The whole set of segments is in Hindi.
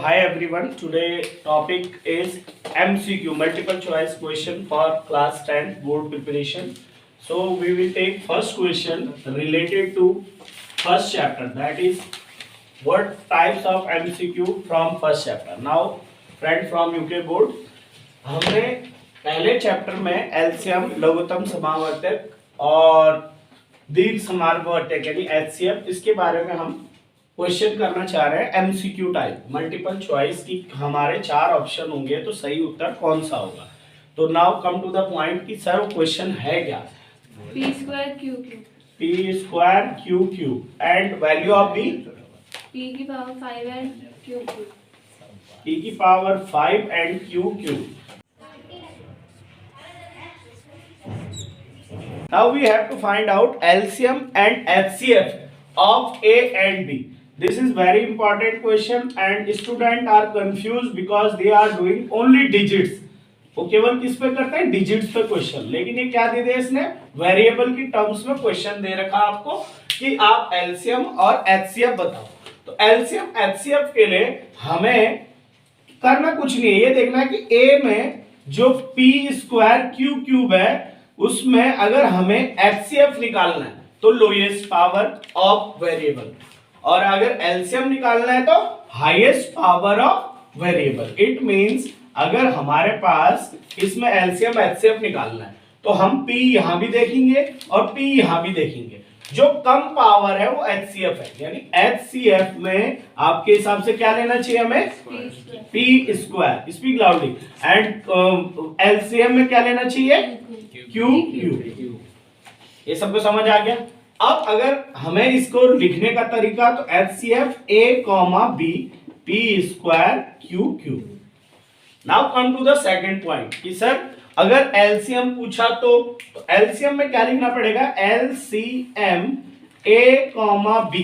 hi everyone. Today topic is MCQ, multiple choice question for class 10 board preparation. So we will take first question related to first chapter, that is what types of MCQ from first chapter. Now friend from UK board, हमने पहले चैप्टर में एलसीएम, लघुत्तम समावर्तक और दीर्घ समावर्तक यानी एचसीएफ, इसके बारे में हम क्वेश्चन करना चाह रहे हैं एमसीक्यू टाइप, मल्टीपल चॉइस की। हमारे 4 ऑप्शन होंगे तो सही उत्तर कौन सा होगा। तो now come to the point कि सर क्वेश्चन है क्या। p square q cube p square q cube and value of b p की power 5 and q cube p की power 5 and q cube. Now we have to find out LCM and HCF of A and B. This is very important question and students are confused because they are doing only digits. वो केवल किस पे करते हैं, डिजिट्स पे क्वेश्चन। लेकिन ये क्या दे दिया इसने, वेरिएबल की टर्म्स में क्वेश्चन दे रखा आपको कि आप एलसीएम और एचसीएफ बताओ। तो एलसीएम एचसीएफ के लिए हमें करना कुछ नहीं है, ये देखना है कि ए में जो पी स्क्वायर क्यू क्यूब है उसमें अगर हमें एचसीएफ निकालना है तो लोएस्ट पावर ऑफ वेरिएबल, और अगर एलसीएम निकालना है तो highest power of variable. It means अगर हमारे पास इसमें एलसीएम एचसीएफ निकालना है तो हम पी यहां भी देखेंगे और पी यहां भी देखेंगे। जो कम पावर है वो एचसीएफ है, यानी एचसीएफ में आपके हिसाब से क्या लेना चाहिए हमें, P square, speak loudly, and LCM में क्या लेना चाहिए, क्यू क्यूब। ये सबको समझ आ गया। अब अगर हमें इसको लिखने का तरीका तो HCF A comma B P square Q cube. Now come to the second point कि सर अगर एलसीएम पूछा तो एलसीएम में क्या लिखना पड़ेगा, एलसीएम ए कॉमा बी।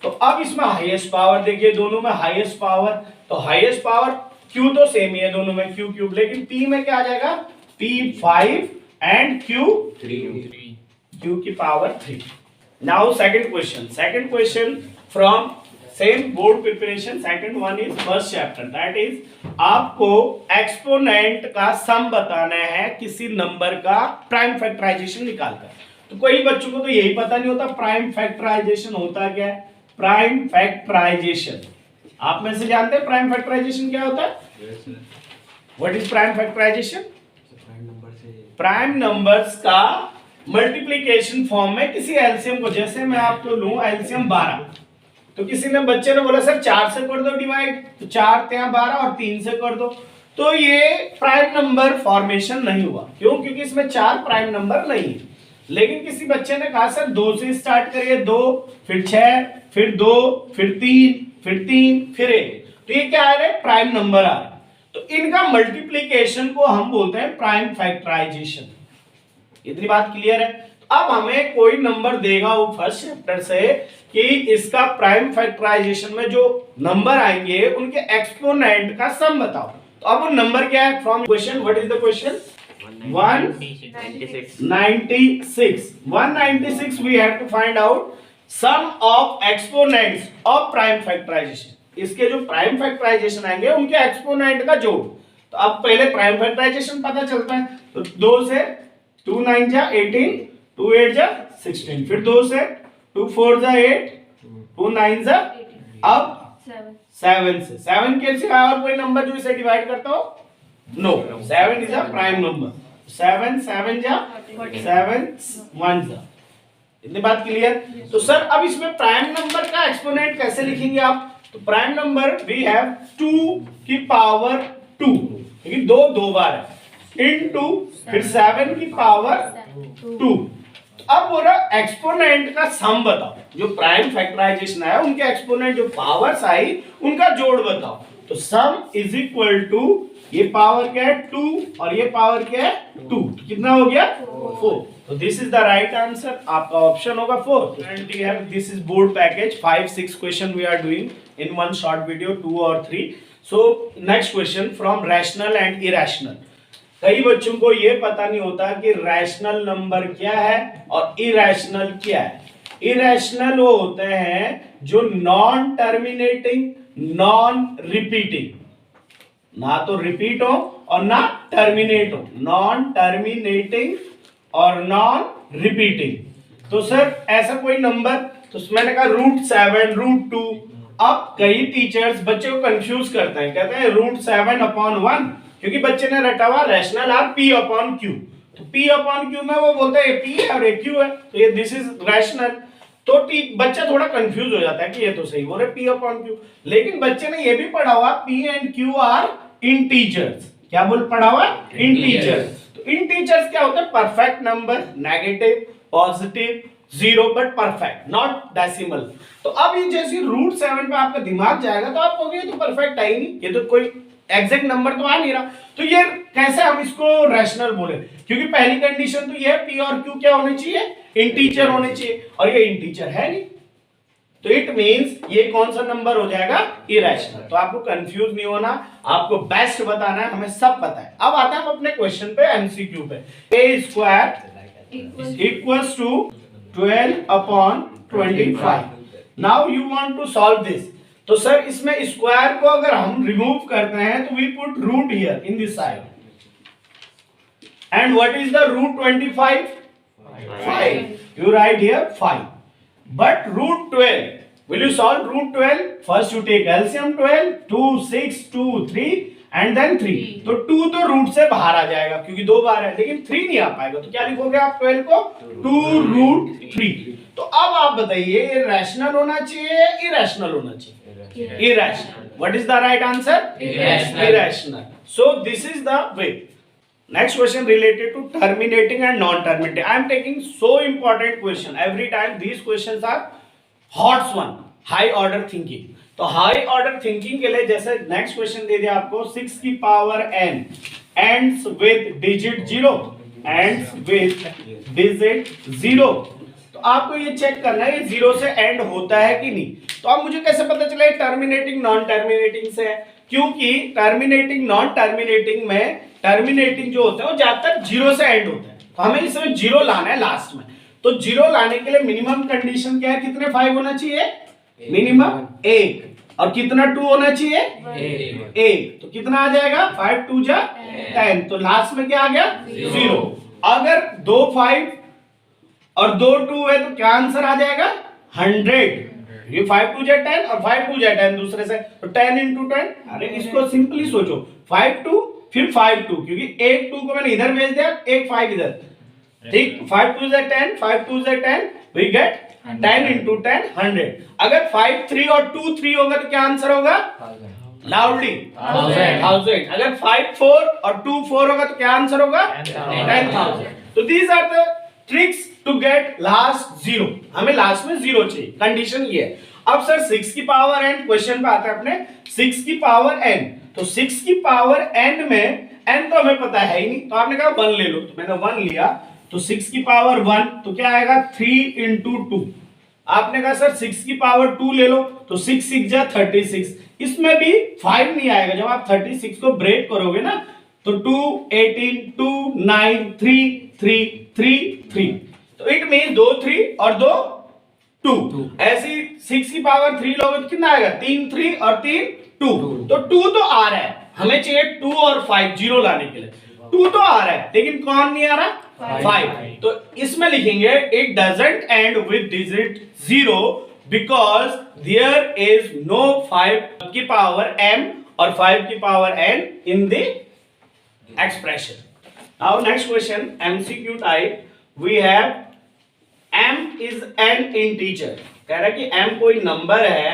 तो अब इसमें हाईएस्ट पावर देखिए, दोनों में हाईएस्ट पावर, तो हाईएस्ट पावर क्यू तो सेम ही है दोनों में, क्यू क्यूब, लेकिन पी में क्या आ जाएगा, पी 5 एंड क्यू 3, क्यू की power 3। Now second question from same board preparation, second one is first chapter, that is आपको एक्सपोनेंट का सम बताना है किसी नंबर का प्राइम फैक्टराइजेशन निकालकर। तो कोई बच्चों को तो यही पता नहीं होता प्राइम फैक्टराइजेशन होता क्या है। प्राइम फैक्टराइजेशन आप में से जानते हैं प्राइम फैक्टराइजेशन क्या होता है, what is prime factorisation. Prime numbers का मल्टीप्लिकेशन फॉर्म में किसी एलसीएम को, जैसे मैं आपको लूं एलसीएम 12, तो किसी ने बच्चे ने बोला सर 4 से कर दो डिवाइड, तो 4 × 12 और 3 से कर दो, तो ये प्राइम नंबर फॉर्मेशन नहीं हुआ। क्यों, क्योंकि इसमें 4 प्राइम नंबर नहीं है। लेकिन किसी बच्चे ने कहा सर 2 से स्टार्ट करिए, 2 फिर 6 फिर 2 फिर 3 फिर 3 फिर 1, तो ये क्या आ रहा है, प्राइम नंबर आ रहा है। तो इनका मल्टीप्लिकेशन को हम बोलते हैं प्राइम फैक्टराइजेशन। इतनी बात क्लियर है। अब हमें कोई नंबर देगा वो फर्स्ट चैप्टर से कि इसका प्राइम फैक्टराइजेशन में जो नंबर आएंगे उनके एक्सपोनेंट का सम बताओ। तो अब वो नंबर क्या है, from question, what is the question, 196 we have to find out sum of exponents of prime factorisation. इसके जो प्राइम फैक्टराइजेशन आएंगे उनके एक्सपोनेंट का जोड़। तो अब पहले प्राइम फैक्टराइजेशन पता चलता है, तो 2 से 2 9 जा 18, 2 8 जा 16, फिर 2 से 2 4 जा 8, 2 9 जा, अब 7 से 7 के सिवा और कोई नंबर जो इसे डिवाइड करता हो, no, 7 is a prime number, 7 7 जा 7 1 जा। इतनी बात क्लियर। तो सर अब इसमें प्राइम नंबर का एक्सपोनेंट कैसे लिखेंगे आप, तो प्राइम नंबर वी हैव 2 की पावर 2, क्योंकि 2 बार है, इनटू फिर 7 की पावर 2। अब बोला एक्सपोनेंट का सम बताओ, जो प्राइम फैक्टराइजेशन आया उनके एक्सपोनेंट जो पावर्स आई उनका जोड़ बताओ। तो सम इज इक्वल टू, ये पावर क्या है 2 और ये पावर क्या है 2, कितना हो गया 4। तो this is the right answer, आपका ऑप्शन होगा 4। And we have this is board package 5-6 question we are doing in one short video, 2 और 3। So next question from rational and irrational. कई बच्चों को ये पता नहीं होता कि रैशनल नंबर क्या है और इरेशनल क्या है। इरेशनल वो होते हैं जो नॉन टर्मिनेटिंग नॉन रिपीटिंग, ना तो रिपीट हो और ना टर्मिनेट हो, नॉन टर्मिनेटिंग और नॉन रिपीटिंग। तो सर ऐसा कोई नंबर, तो मैंने कहा √7, √2। अब कई टीचर्स बच्चे को कंफ्यूज करते हैं, कहते हैं √7/1, क्योंकि बच्चे ने रटा हुआ रैशनल आर P/Q, तो P/Q में वो बोलते हैं P है और ये Q है, तो ये दिस इज रैशनल। तो बच्चा थोड़ा कंफ्यूज हो जाता है कि ये तो सही बोल रहे P/Q, लेकिन बच्चे ने ये भी पढ़ा हुआ P and Q are integers. क्या बोल पढ़ा हुआ? इंटीजर्स। तो इंटीजर्स क्या होता है? Perfect number, negative, positive, zero, but perfect, not decimal. तो अब ये जैसे √7 पे आपका दिमाग जाएगा तो आप कहोगे ये तो परफेक्ट है ही नहीं, ये तो कोई एग्जैक्ट नंबर तो आ नहीं रहा, तो ये कैसे हम इसको रैशनल बोले? क्योंकि पहली कंडीशन तो ये P और Q क्या होने चाहिए? इंटीजर होने चाहिए, और ये इंटीजर है नहीं, तो इट मींस ये कौन सा नंबर हो जाएगा? इरेशनल। तो आपको कंफ्यूज नहीं होना, आपको बेस्ट बताना है, हमें सब पता है। अब आते हैं हम अपने क्वेश्चन पे, एमसीक्यू पे। a² equals to 12/25। Now you want to solve this. तो सर इसमें स्क्वायर को अगर हम रिमूव करते हैं तो we put root here in this side, and what is the √25? 5. You write here 5. But √12, will you solve √12? First you take LCM 12, 2, 6, 2, 3 and then 3. तो 2 तो रूट से बाहर आ जाएगा क्योंकि 2 बार है, लेकिन 3 नहीं आ पाएगा, तो क्या लिखोगे आप 12 को? 2√3। तो अब आप बताइए ये रैशनल होना चाहिए, इरेशनल होना चाहिए? Irrational. What is the right answer? Irrational. So this is the way. Next question related to terminating and non-terminating. I am taking so important question. Every time these questions are hot one. High order thinking. तो high order thinking के लिए जैसे next question दे दिया आपको 6 की power n ends with digit 0, ends with digit 0। तो आपको ये चेक करना है ये 0 से एंड होता है कि नहीं। तो अब मुझे कैसे पता चला टर्मिनेटिंग नॉन टर्मिनेटिंग से है? क्योंकि टर्मिनेटिंग नॉन टर्मिनेटिंग में टर्मिनेटिंग जो होते हैं वो ज्यादातर 0 से एंड होते हैं, तो हमें इसमें 0 लाना है लास्ट में। तो 0 लाने के लिए मिनिमम कंडीशन क्या है? कितने 5 होना चाहिए? मिनिमम 1। और कितना 2 होना चाहिए? 1। तो कितना आ जाएगा? 5 2 जा 10। तो लास्ट में क्या आ गया? 0। अगर 2 5 और 2 2 है तो क्या आंसर आ जाएगा? 100। ये 5 2 जा 10 और 5 2 जा 10 दूसरे से, तो 10 into 10। अरे इसको सिंपली सोचो, 5 2 फिर 5 2, क्योंकि एक 2 को मैंने इधर भेज दिया, एक 5 इधर, ठीक। 5 2 जा 10, 5 2 जा 10, वी गेट 10 into 10 100। अगर 5 3 और 2 3 होगा तो क्या आंसर होगा? लाउडली 1000। अगर 5 4 और 2 4 होगा तो क्या आंसर होगा? 10,000। तो these are the tricks to get last 0। हमें लास्ट में 0 चाहिए, कंडीशन ये है। अब सर 6 की पावर n, क्वेश्चन पे आते हैं अपने 6 की पावर n। तो 6 की पावर n में n तो हमें पता है ही नहीं, तो आपने कहा 1 ले लो, तो मैंने 1 लिया। तो 6 की पावर 1 तो क्या आएगा? 3 into 2। आपने कहा सर 6 की पावर 2 ले लो, तो 6 6 जा 36। इसमें भी 5 नहीं आएगा, जब आप 36 को ब्रेक करोगे ना, तो 2 18 2 9 3 3 3 3। तो इट मीन 2 3 और 2 2। ऐसी 6 की पावर 3 लोगे तो कितना आएगा? 3 3 और 3 2। तो 2 तो आ रहा है, हमें चाहिए 2 और 5 0 लाने के लिए। 2 तो आ रहा है, लेकिन कौन नहीं आ रहा? 5। तो इसमें लिखेंगे it doesn't end with digit 0 because there is no 5 की पावर m और 5 की power n in the expression. Now next question, MCQ type. We have m is an integer. कह रहा है कि m कोई नंबर है,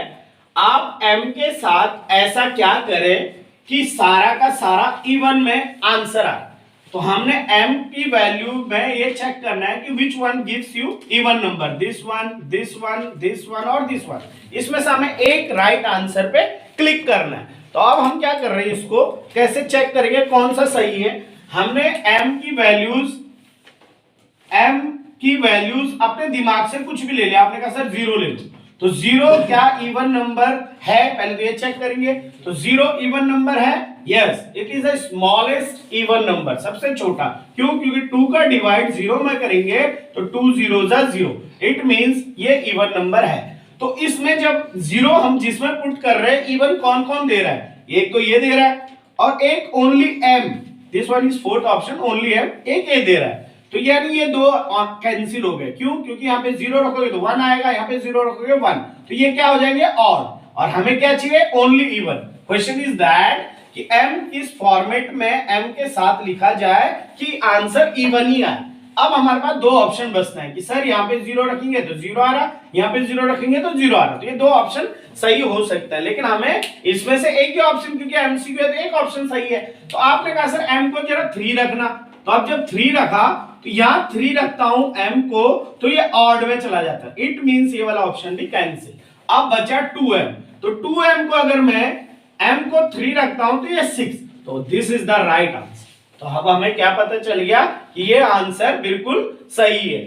आप m के साथ ऐसा क्या करें कि सारा का सारा इवन में आंसर आए। तो हमने m की वैल्यू में ये चेक करना है कि which one gives you even number, this one, this one, this one और this one। इसमें से हमें एक राइट आंसर पे क्लिक करना है। तो अब हम क्या कर रहे हैं, इसको कैसे चेक करेंगे कौन सा सही है? हमने m की वैल्यूज अपने दिमाग से कुछ भी ले लिया। आपने कहा सर 0 ले लो, तो 0 क्या इवन नंबर है? पहले तो ये चेक करेंगे। तो 0 इवन नंबर है? Yes, it is the smallest even number, सबसे छोटा। क्यों? क्योंकि 2 का डिवाइड 0 में करेंगे तो 2 0 जा 0, इट मींस ये इवन नंबर है। तो इसमें जब 0 हम जिसमें पुट कर रहे हैं, इवन कौन कौन दे रहा है, एक तो ये दे रहा है और एक only m, this one is fourth option, only m, एक ए दे रहा है। तो यानी ये दो कैंसिल हो गए, क्यों? क्योंकि यहाँ पे 0 रखोगे तो 1 आएगा, यहाँ पे 0 रखोगे 1, तो ये क्या हो जाएंगे ऑड, और हमें क्या चाहिए? Only even. Question is that कि m किस फॉर्मेट में m के साथ लिखा जाए कि आंसर इवन ही आए। अब हमारे पास दो ऑप्शन बचते हैं कि सर यहाँ पे 0 रखेंगे तो 0 आ रहा, यहाँ पे 0 रखेंगे तो 0 आ रहा, तो ये दो ऑप्शन सही हो सकता है, लेकिन हमें इसमें से एक ही ऑप्शन, क्योंकि एमसीक्यू है तो एक ऑप्शन सही है। तो आपने कहा सर m को जरा 3 रखना, तो अब जब 3 रखा तो यहाँ 3 रखता हूं m को, तो ये ऑड में चला जाता है, इट मींस ये वाला ऑप्शन भी कैंसिल। अब बचा 2m, तो 2m को अगर मैं m को 3 रखता हूं तो ये 6, तो this is the right answer. तो अब हमें क्या पता चल गया कि ये आंसर बिल्कुल सही है।